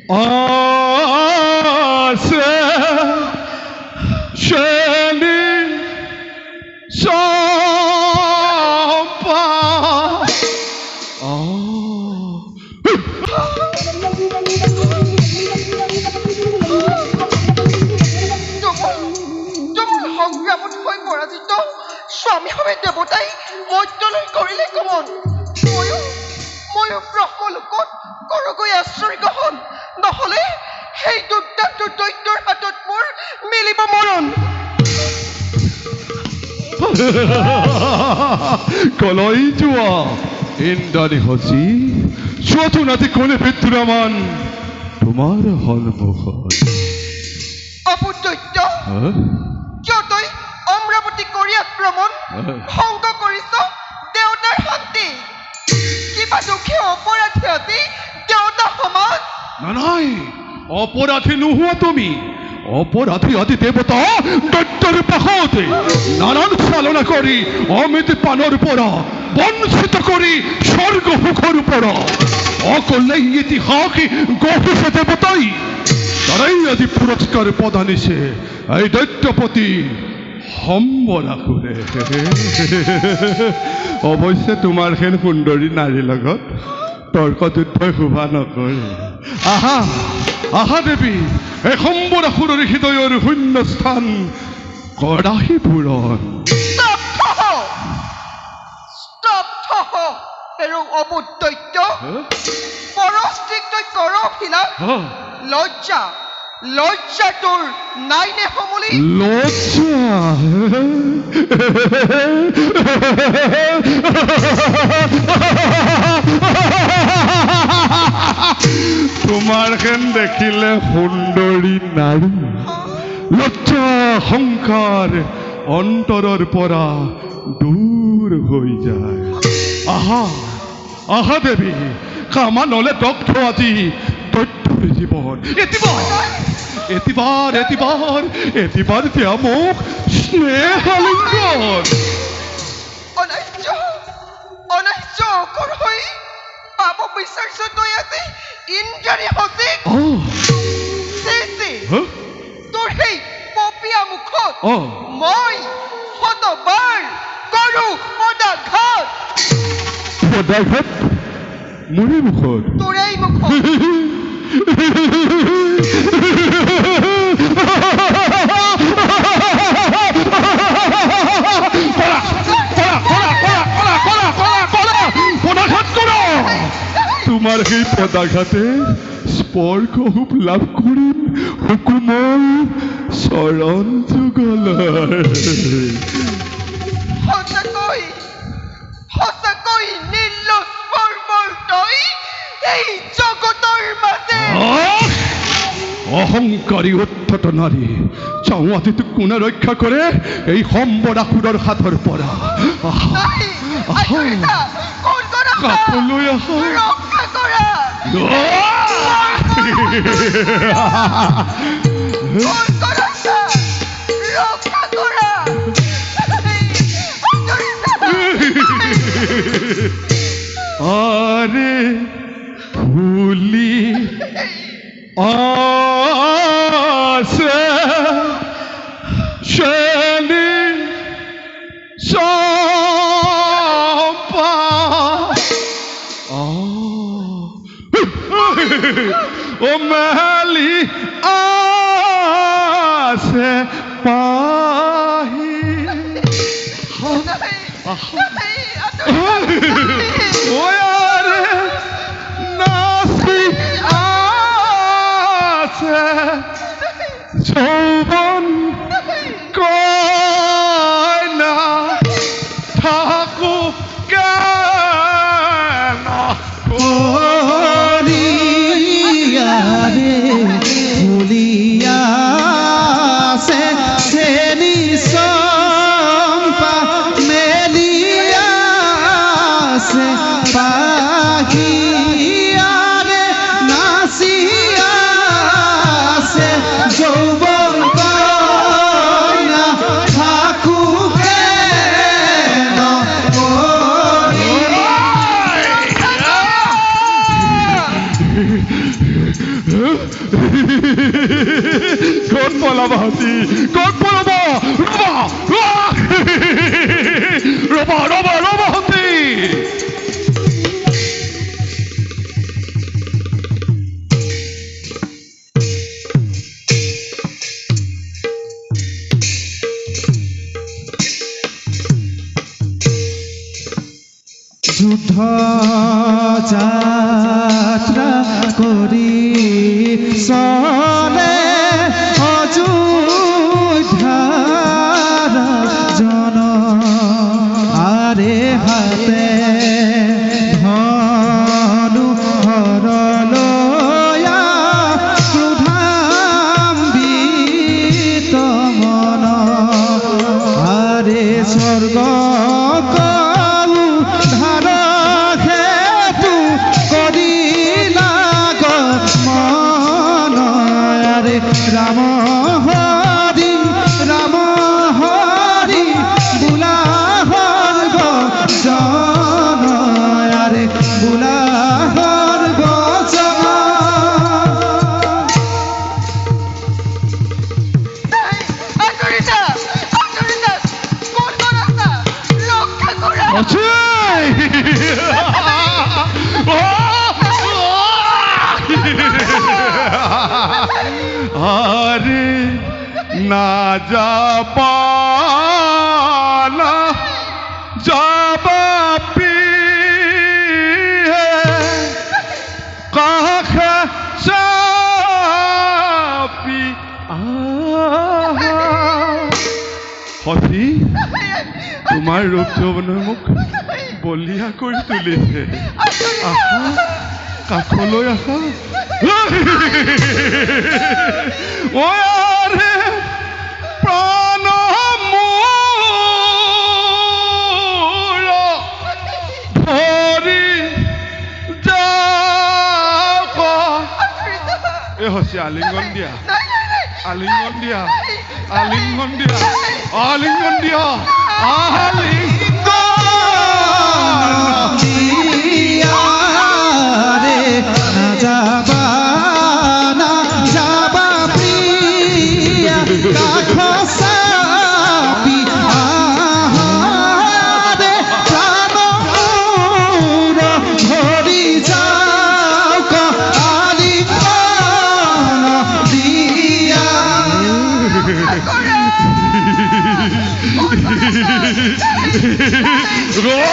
আছে শ্ৰেণী সম্পা সংগ্ৰামত হৈ পৰাজিত স্বামী হবে দেৱতাই মধ্যলৈ কৰিলে গমন ময়ো ব্ৰহ্মলোকত কৰগৈ আশ্ৰয় গ্ৰহণ নহলে সেই দুৰ্দান্ত দৈত্যৰ হাতত মোৰ মিলিব মৰণ কলৈ যোৱা ইন্দ্ৰাণী হচি চোৱাটো নাতি কোনে বিদ্যমান তোমাৰ সন্মুখত অপুদৈত্য কিয় তই অমৰাৱতী কৰি আক্ৰমণ ভংগ কৰিছ দেৱতাৰ শান্তি কিবা দুখী অপৰাধী অতি দেৱতা সমাজ নাই অপৰাধী নোহোৱা তুমি অপৰাধী আদি দেবতা দৈত্যৰ পাশতে নানান চালনা কৰি অমিত পানৰ পৰা বঞ্চিত কৰি স্বৰ্গ সুখৰ পৰা অকলে ইতিহাস গঢ়িছে দেৱতাই তাৰাই আজি পুৰস্কাৰ প্ৰদানিছে এই দৈত্যপতি সম্বৰাসুৰে অৱশ্যে তোমাৰ খেন সুন্দৰী নাৰীৰ লগত তৰ্ক যুদ্ধই শোভা নকৰে আহা আহা দেৱী এই সম্বৰাসুৰৰ হৃদয়ৰ শূন্য স্থান কৰাহি পূৰণ অবুদৈত্য পৰস্ত্ৰীক তই কৰ অভিলাষ লজ্জা লজ্জা তোৰ নাই নে সমলি লজ্জা তোমাৰ খেন দেখিলে সুন্দৰী নাৰী লজ্জা সংসাৰ অন্তৰৰ পৰা দূৰ হৈ যায় আহা আহা দেৱী কামা নলে দগ্ধ আজি দৈত্যৰ জীৱন এতিবাৰ দিয়া মোক স্নেহালিংগন অনাৰ্য অকৰ হৈ পাব বিচাৰিছ তই আজি ইন্দ্ৰাণী হচিক তোৰ সেই পপীয়া মুখত মই শতবাৰ কৰো পদাঘাত মোৰে মুখত তোৰেই মুখত তোমাৰ সেই পদাঘাতে স্পৰ্শ লাভ কৰিম হুকুমৰ চৰণ যুগলৰ সঁচাকৈ নিৰ্লজ্জ বৰ্বৰ তই এই জগতৰ মাজে অহংকাৰী উদ্ধত নাৰী চাওঁতিটো কোনে ৰক্ষা কৰে এই সম্বৰাসুৰৰ হাতৰ পৰা কাষলৈ আহা ৰক্ষা কৰা ৰক্ষা কৰা আরে ফুলি আছে শ্রেণী সম্পা ও মেলি আছে পাহি ওয়ারে নাসি আছে যৌবন কয়না থাকো কেন করিয়ারে ভুলিয়া সে শ্রেণী সম্পা মেলিয়া সে পাখিয়ারে নাসিয়া সে যৌবন কয়না থাকু কেন গলা বাহাতি কত রবা রবা রবা রবা হতি যুদ্ধ যাত্রা করি চলে অযোধ্যার জন আরে হাতে ধনু হরলয়া ক্ৰোধাম্বিত মন আরে স্বর্গ রাম হরি বুলা হর্গ জনয়ারে বুলা হর্গ জন আচরিতা কোন রাস্তা রক্ষা করা আছে আরে না যাবালা যাবা পিয়ে কাখে চাপি হতি তোমাৰ ৰূপ যৌৱনে মোক বলিয়া কৰি তুলিছে আহা কাষলৈ আহা ওরে প্রাণ মূল ধরি যাক এ হচ্ছে আলিঙ্গন দিয়া আলিঙ্গন দিয়া আলিঙ্গন দিয়া আলিঙ্গন দিয়া Roy!